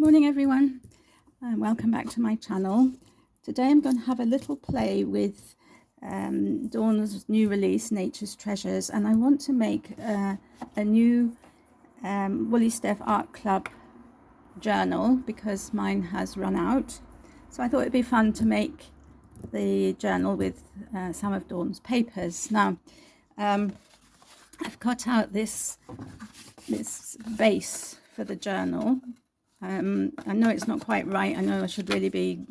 Morning everyone, and welcome back to my channel. Today I'm going to have a little play with Dawn's new release, Nature's Treasures, and I want to make a new Woolly Steph Art Club journal because mine has run out. So I thought it'd be fun to make the journal with some of Dawn's papers. Now I've cut out this base for the journal. I know it's not quite right. I know I should really be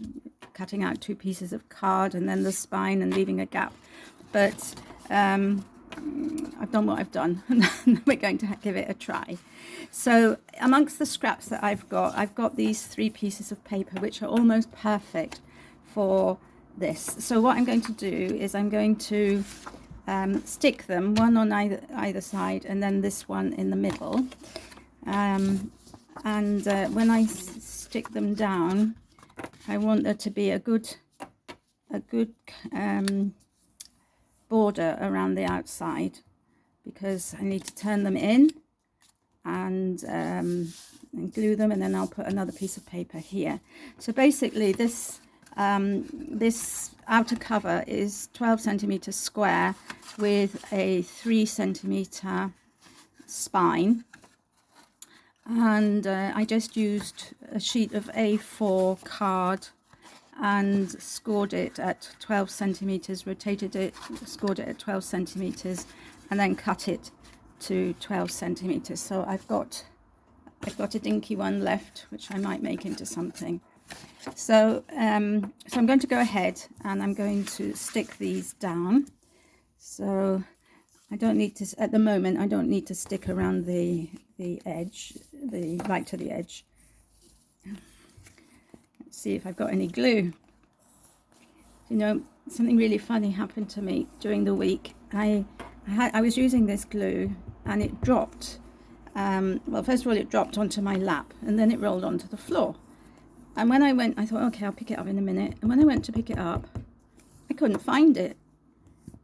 cutting out 2 pieces of card and then the spine and leaving a gap, but I've done what I've done and we're going to give it a try. So amongst the scraps that I've got these 3 pieces of paper which are almost perfect for this. So what I'm going to do is I'm going to stick them, one on either side and then this one in the middle. When I stick them down, I want there to be a good border around the outside, because I need to turn them in and glue them, and then I'll put another piece of paper here. So basically this outer cover is 12 centimeters square with a 3 centimeter spine. And I just used a sheet of A4 card and scored it at 12 centimeters, rotated it, scored it at 12 centimeters, and then cut it to 12 centimeters. So I've got a dinky one left, which I might make into something. So I'm going to go ahead and I'm going to stick these down. So I don't need to, at the moment, I don't need to stick around the edge, right to the edge. Let's see if I've got any glue. You know, something really funny happened to me during the week. I was using this glue and it dropped. Well, first of all, it dropped onto my lap and then it rolled onto the floor. And when I went, I thought, okay, I'll pick it up in a minute. And when I went to pick it up, I couldn't find it.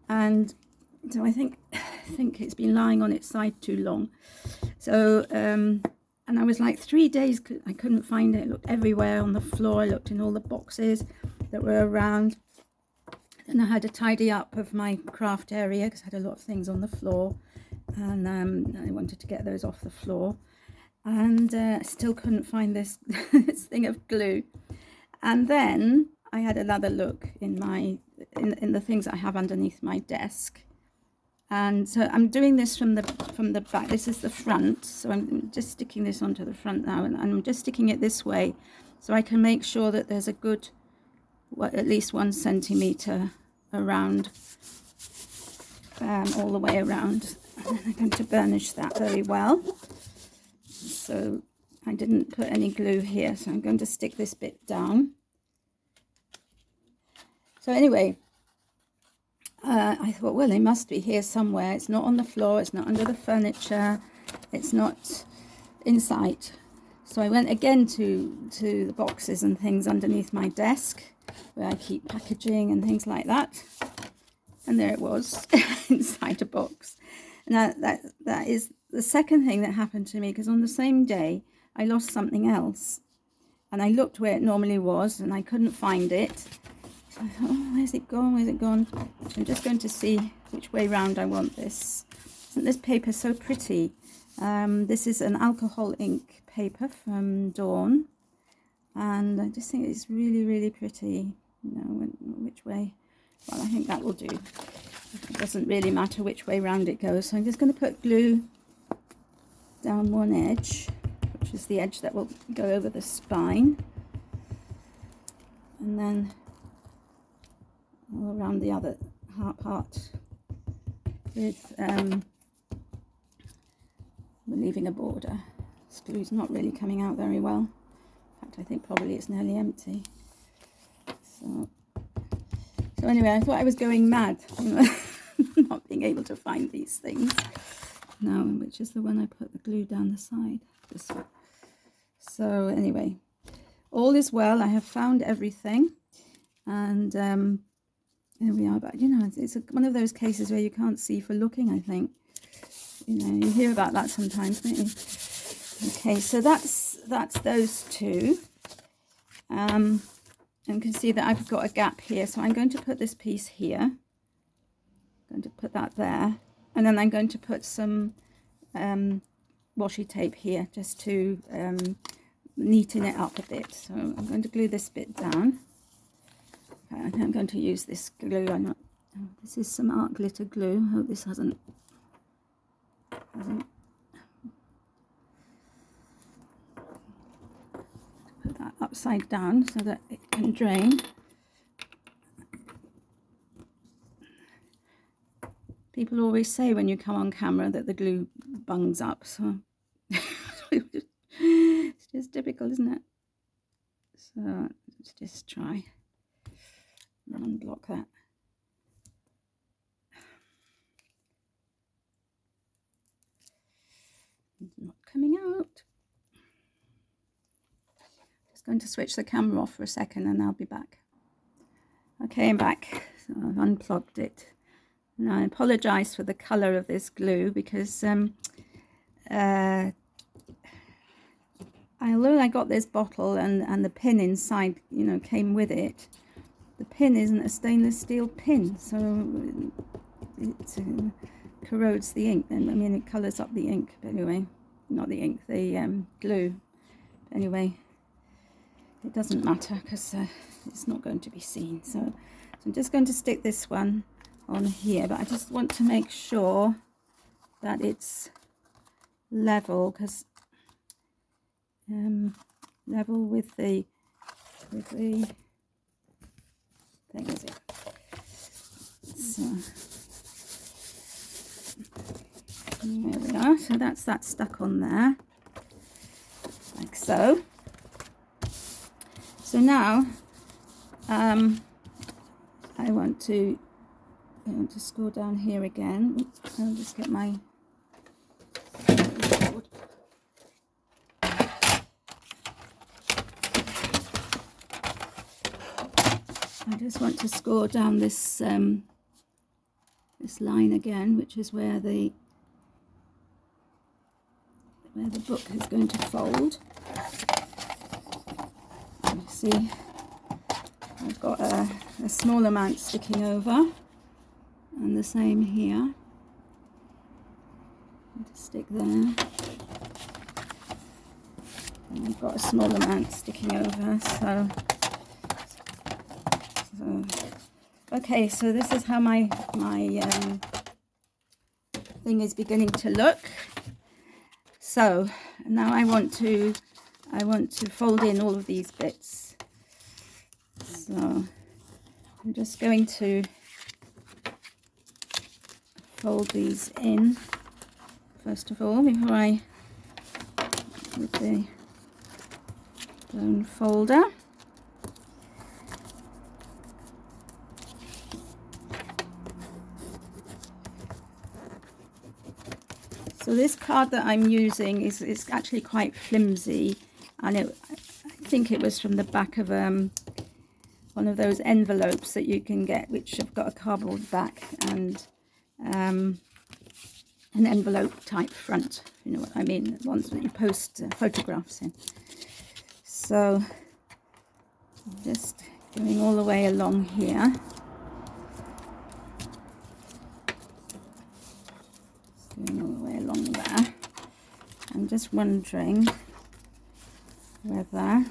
And so I think it's been lying on its side too long. So and I was like 3 days I couldn't find it. I looked everywhere on the floor. I looked in all the boxes that were around. And I had to tidy up of my craft area because I had a lot of things on the floor, and I wanted to get those off the floor. And still couldn't find this this thing of glue. And then I had another look in the things I have underneath my desk. And so I'm doing this from the back. This is the front, so I'm just sticking this onto the front now, and I'm just sticking it this way so I can make sure that there's a good, at least 1 centimeter around, all the way around. And then I'm going to burnish that very well. So I didn't put any glue here, so I'm going to stick this bit down. So anyway, I thought, well, they must be here somewhere. It's not on the floor, it's not under the furniture, it's not in sight. So I went again to the boxes and things underneath my desk where I keep packaging and things like that. And there it was inside a box. Now that is the second thing that happened to me, because on the same day I lost something else. And I looked where it normally was and I couldn't find it. So I thought, oh, where's it gone? Where's it gone? I'm just going to see which way round I want this. Isn't this paper so pretty? This is an alcohol ink paper from Dawn, and I just think it's really, really pretty. You know, which way? Well, I think that will do. It doesn't really matter which way round it goes. So I'm just going to put glue down one edge, which is the edge that will go over the spine, and then all around the other part with leaving a border. This glue's not really coming out very well. In fact, I think probably it's nearly empty. So anyway, I thought I was going mad, not being able to find these things. Now, which is the one I put the glue down the side? This one. So anyway, all is well. I have found everything, and there we are. But you know, it's one of those cases where you can't see for looking, I think. You know, you hear about that sometimes, don't you? Okay, so that's that's those two. And you can see that I've got a gap here, so I'm going to put this piece here. I'm going to put that there, and then I'm going to put some washi tape here just to neaten it up a bit. So I'm going to glue this bit down. And I'm going to use this glue. This is some art glitter glue. I hope this hasn't put that upside down so that it can drain. People always say when you come on camera that the glue bungs up, so it's just typical, isn't it? So let's just try and unblock that. It's not coming out. Just going to switch the camera off for a second and I'll be back. Okay, I'm back. So I've unplugged it. And I apologise for the colour of this glue because although I got this bottle and the pin inside, you know, came with it, the pin isn't a stainless steel pin, so it corrodes the ink. And I mean, it colours up the ink, but anyway, not the ink, the glue. But anyway, it doesn't matter because it's not going to be seen. So I'm just going to stick this one on here, but I just want to make sure that it's level, because level with the thing, is it? So there we are. So that's that stuck on there, like so. So now I want to scroll down here again. I'll just get my board. I just want to score down this this line again, which is where the book is going to fold. You see, I've got a small amount sticking over, and the same here. To stick there, and I've got a small amount sticking over. So okay, so this is how my thing is beginning to look. So now I want to fold in all of these bits. So I'm just going to fold these in first of all before I with the bone folder. So this card that I'm using is actually quite flimsy, and I think it was from the back of one of those envelopes that you can get, which have got a cardboard back and an envelope type front, you know what I mean, the ones that you post photographs in. So just going all the way along here. Going all the way along there. I'm just wondering whether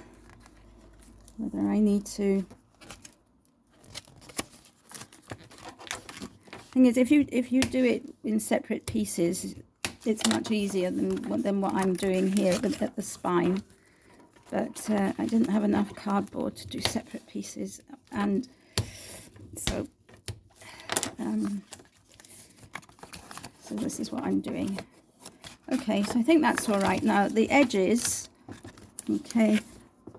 I need to. Thing is, if you do it in separate pieces, it's much easier than what I'm doing here at the spine. But I didn't have enough cardboard to do separate pieces, and so so this is what I'm doing. Okay, so I think that's all right. Now the edges, okay,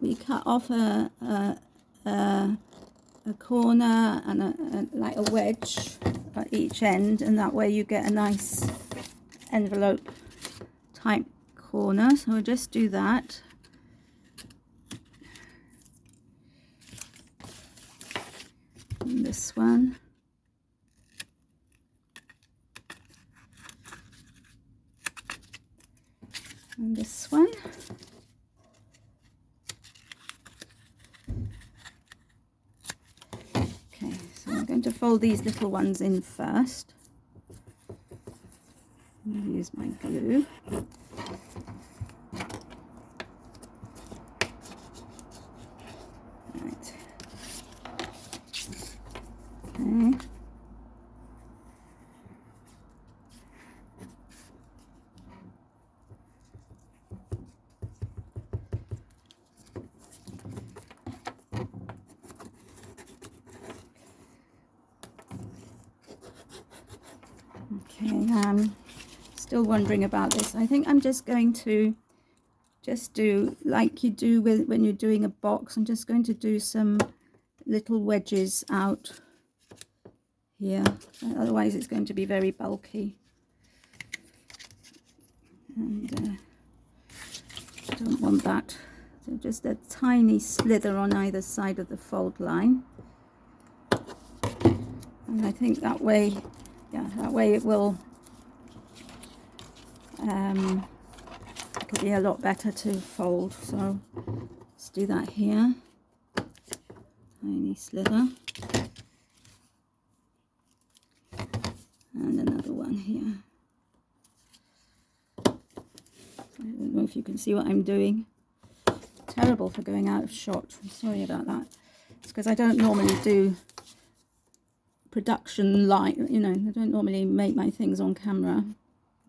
we cut off a corner and like a wedge at each end, and that way you get a nice envelope type corner. So we'll just do that. And this one. And this one. going to fold these little ones in first. Use my glue. Right. Okay. Okay, still wondering about this. I think I'm just going to do like you do when you're doing a box. I'm just going to do some little wedges out here. Otherwise it's going to be very bulky. And I don't want that. So just a tiny slither on either side of the fold line. And I think that way, yeah, that way it will it'll be a lot better to fold. So let's do that here. Tiny slither. And another one here. I don't know if you can see what I'm doing. Terrible for going out of shot. I'm sorry about that. It's because I don't normally do production light, you know, I don't normally make my things on camera,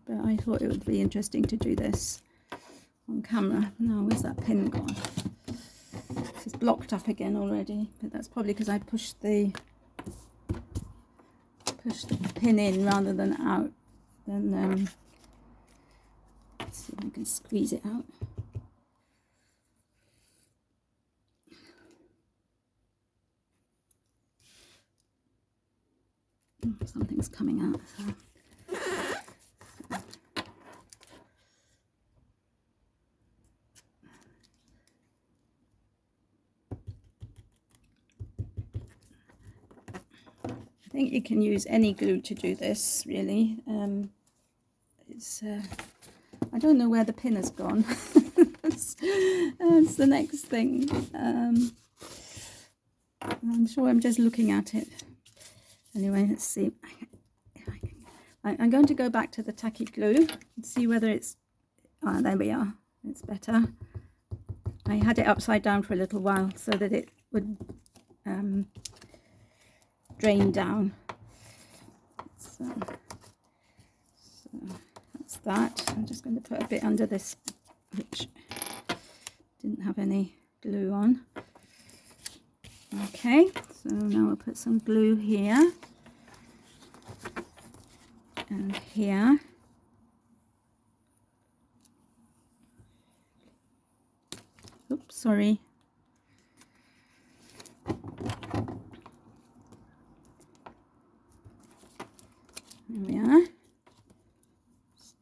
but I thought it would be interesting to do this on camera. Now, where's that pin gone? It's blocked up again already, but that's probably because I pushed the pin in rather than out. Then let's see if I can squeeze it out. Something's coming out. So. I think you can use any glue to do this, really. I don't know where the pin has gone. that's the next thing. I'm sure I'm just looking at it. Anyway, let's see. I'm going to go back to the tacky glue and see whether it's... Ah, there we are. It's better. I had it upside down for a little while so that it would drain down. So that's that. I'm just going to put a bit under this, which didn't have any glue on. Okay, so now I'll put some glue here and here. Oops, sorry. There we are. Just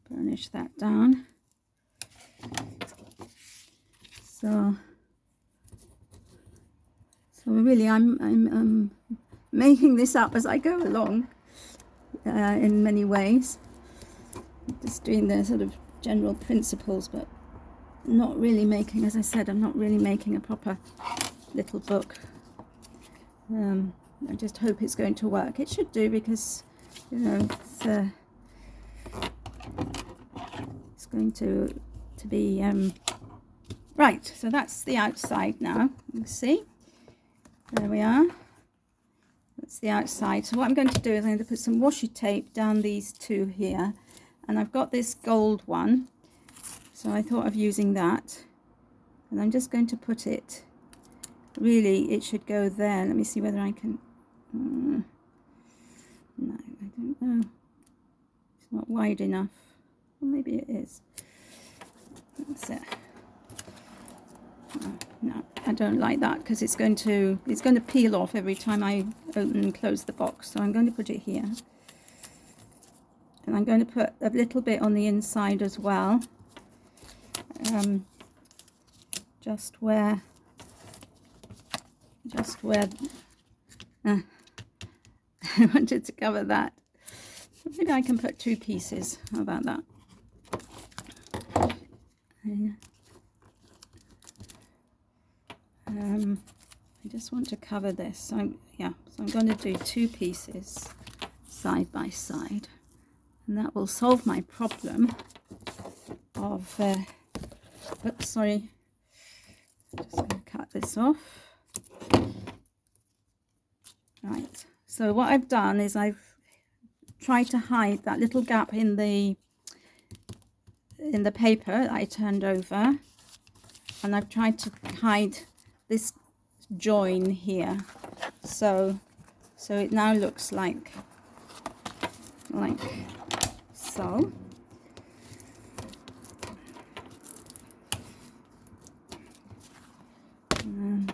burnish that down. So really, I'm making this up as I go along in many ways. Just doing the sort of general principles, but not really making, as I said, I'm not really making a proper little book. I just hope it's going to work. It should do, because, you know, it's going to be right. So that's the outside now. You can see. There we are. That's the outside. So what I'm going to do is I'm going to put some washi tape down these two here, and I've got this gold one, so I thought of using that, and I'm just going to put it, really it should go there. Let me see whether I can, no, I don't know, it's not wide enough, well, maybe it is. That's it. No, I don't like that, because it's going to peel off every time I open and close the box. So I'm going to put it here, and I'm going to put a little bit on the inside as well, just where I wanted to cover that. Maybe I can put two pieces. How about that? I just want to cover this. So I'm going to do 2 pieces side by side, and that will solve my problem of oops, sorry, just going to cut this off. Right, so what I've done is I've tried to hide that little gap in the paper that I turned over, and I've tried to hide this join here, so it now looks like so. And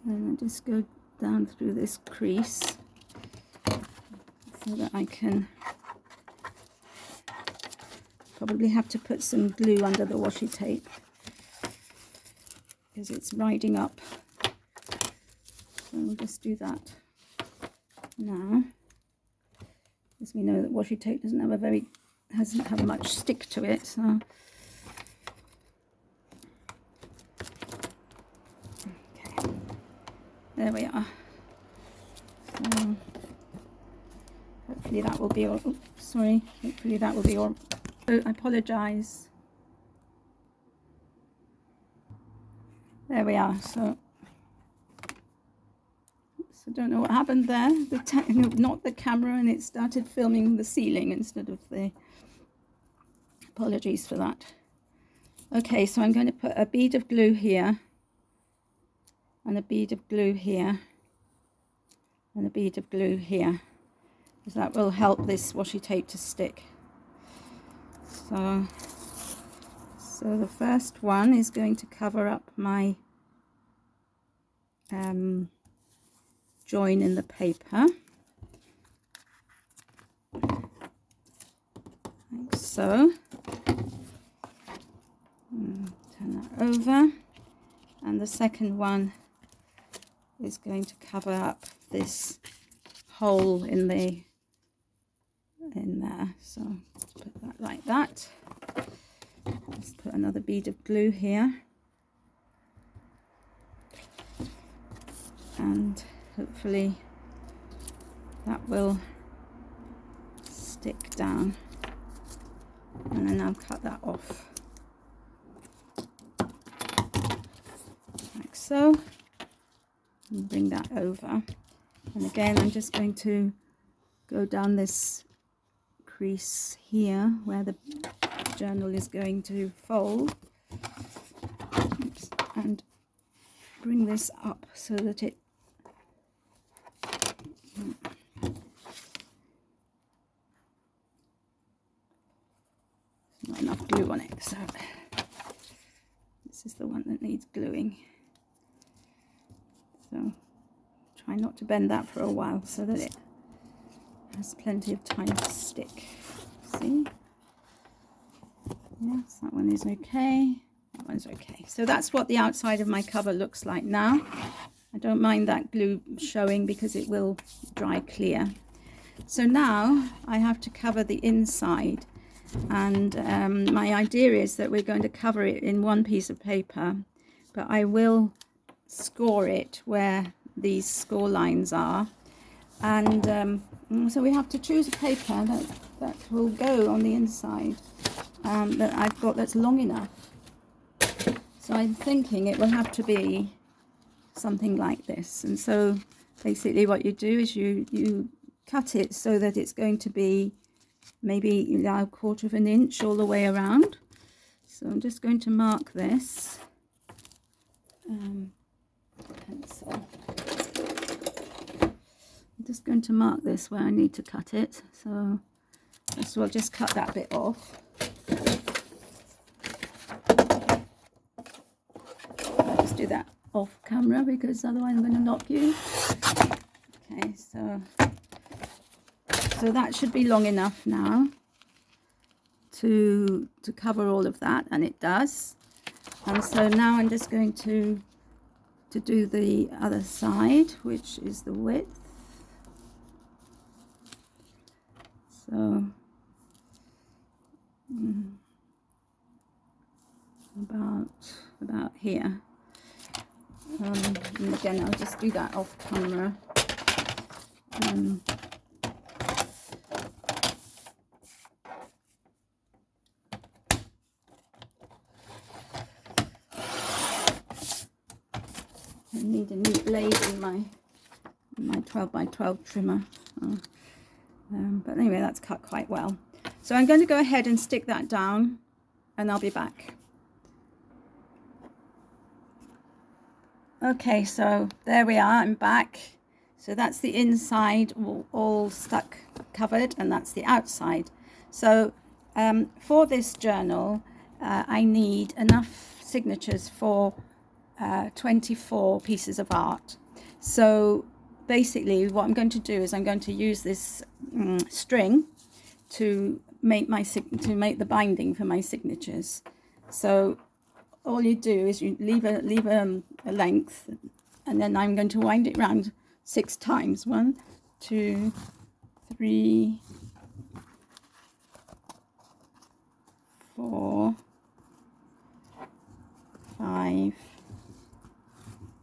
then I just go down through this crease so that I can probably have to put some glue under the washi tape because it's riding up. So we'll just do that now, as we know that washi tape doesn't have much stick to it. So okay, there we are. So hopefully that will be all. Oops, sorry. Hopefully that will be all. Oh, I apologise. There we are. So don't know what happened there. Not the camera, and it started filming the ceiling instead of the. Apologies for that. Okay, so I'm going to put a bead of glue here, and a bead of glue here, and a bead of glue here, because that will help this washi tape to stick. So the first one is going to cover up my join in the paper, like so. Turn that over, and the second one is going to cover up this hole in there. So put that like that. Let's put another bead of glue here, and hopefully that will stick down, and then I'll cut that off like so, and bring that over. And again, I'm just going to go down this crease here where the journal is going to fold. Oops, and bring this up so that it not enough glue on it, so this is the one that needs gluing. So try not to bend that for a while so that it has plenty of time to stick. See? Yes, that one is okay. That one's okay. So that's what the outside of my cover looks like now. I don't mind that glue showing because it will dry clear. So now I have to cover the inside, and my idea is that we're going to cover it in one piece of paper, but I will score it where these score lines are, and so we have to choose a paper that will go on the inside, that I've got that's long enough. So I'm thinking it will have to be something like this, and so basically what you do is you cut it so that it's going to be maybe a 1/4 of an inch all the way around. So I'm just going to mark this pencil. I'm just going to mark this where I need to cut it. So first of all, just cut that bit off. I'll just do that off camera because otherwise I'm going to knock you. Okay, so that should be long enough now to cover all of that, and it does. And so now I'm just going to do the other side, which is the width. So about here. And again, I'll just do that off camera. I need a new blade in my 12 by 12 trimmer. But anyway, that's cut quite well. So I'm going to go ahead and stick that down, and I'll be back. Okay, so there we are, I'm back. So that's the inside all stuck, covered, and that's the outside. So for this journal, I need enough signatures for 24 pieces of art. So basically what I'm going to do is I'm going to use this string to make the binding for my signatures. So all you do is you leave a length, and then I'm going to wind it round 6 times. 1, 2, 3, 4, 5,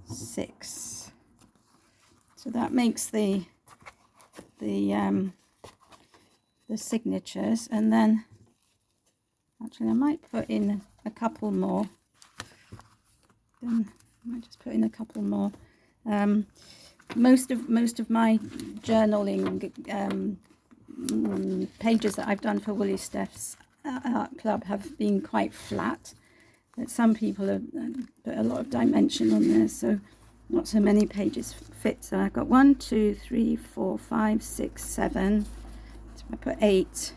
6. So that makes the signatures, and then actually I might put in a couple more. Then I might just put in a couple more. Most of my journaling pages that I've done for Woolly Steph's Art Club have been quite flat, but some people have put a lot of dimension on there, so not so many pages fit. So I've got 1, 2, 3, 4, 5, 6, 7. So I put 8.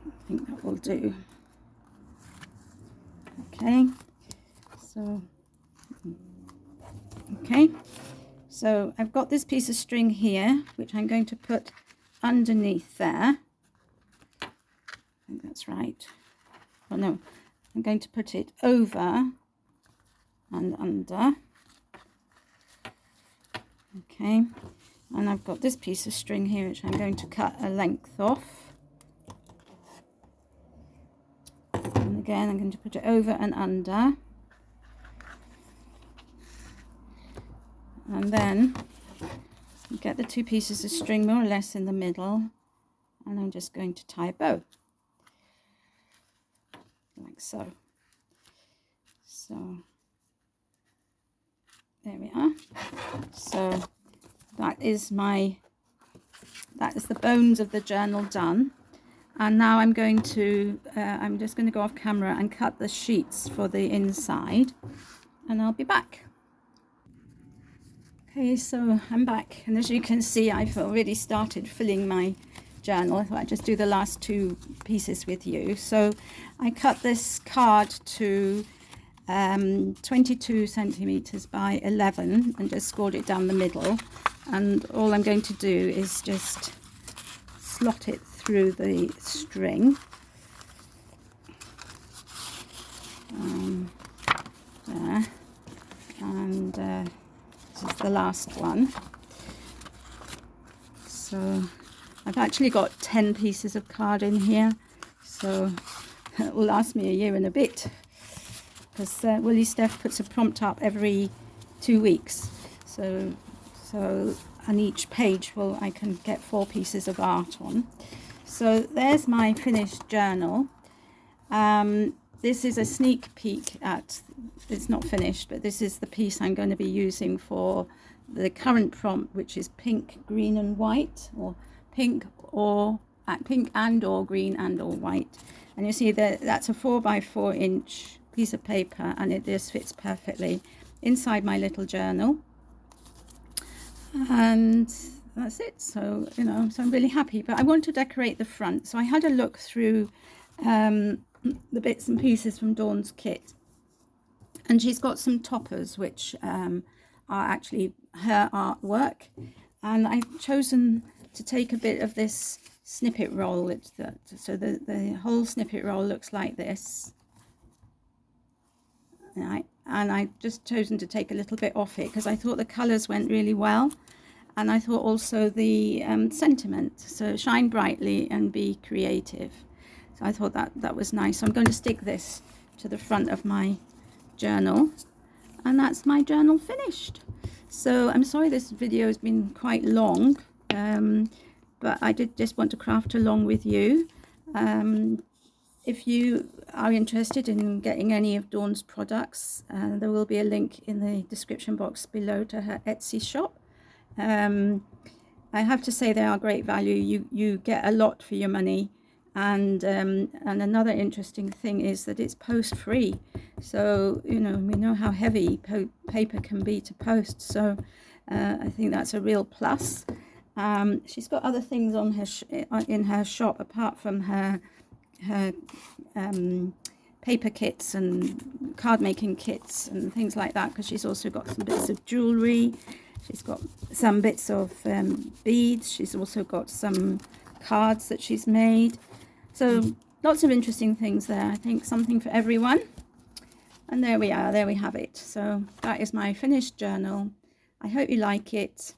I think that will do. Okay, so I've got this piece of string here, which I'm going to put underneath there. I think that's right. Oh no, I'm going to put it over and under. Okay, and I've got this piece of string here, which I'm going to cut a length off. And again, I'm going to put it over and under. And then get the 2 pieces of string more or less in the middle, and I'm just going to tie a bow like so. So there we are. So that is the bones of the journal done. And now I'm going to I'm just going to go off camera and cut the sheets for the inside, and I'll be back. Okay, so I'm back, and as you can see, I've already started filling my journal. I thought I'd just do the last 2 pieces with you. So I cut this card to 22 centimeters by 11 and just scored it down the middle, and all I'm going to do is just slot it through the string there, and this is the last one. So I've actually got 10 pieces of card in here, so it will last me a year and a bit, because Woolly Steph puts a prompt up every 2 weeks, so on each page I can get 4 pieces of art on. So there's my finished journal. This is a sneak peek at, it's not finished, but this is the piece I'm going to be using for the current prompt, which is pink, green and white, or pink and or green and or white. And you see that that's a 4 by 4 inch piece of paper, and it just fits perfectly inside my little journal. And that's it. So so I'm really happy, but I want to decorate the front. So I had a look through the bits and pieces from Dawn's kit, and she's got some toppers which are actually her artwork, and I've chosen to take a bit of this snippet roll. So the whole snippet roll looks like this, and I've just chosen to take a little bit off it because I thought the colours went really well, and I thought also the sentiment, so shine brightly and be creative. I thought that was nice. So I'm going to stick this to the front of my journal, and that's my journal finished. So I'm sorry this video has been quite long, but I did just want to craft along with you. If you are interested in getting any of Dawn's products, there will be a link in the description box below to her Etsy shop. I have to say they are great value. You get a lot for your money, and another interesting thing is that it's post free. So we know how heavy paper can be to post. So I think that's a real plus. She's got other things on her in her shop apart from her paper kits and card making kits and things like that, because she's also got some bits of jewelry. She's got some bits of beads. She's also got some cards that she's made. So lots of interesting things there. I think something for everyone. And there we are. There we have it. So that is my finished journal. I hope you like it.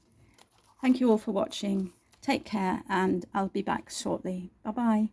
Thank you all for watching. Take care, and I'll be back shortly. Bye-bye.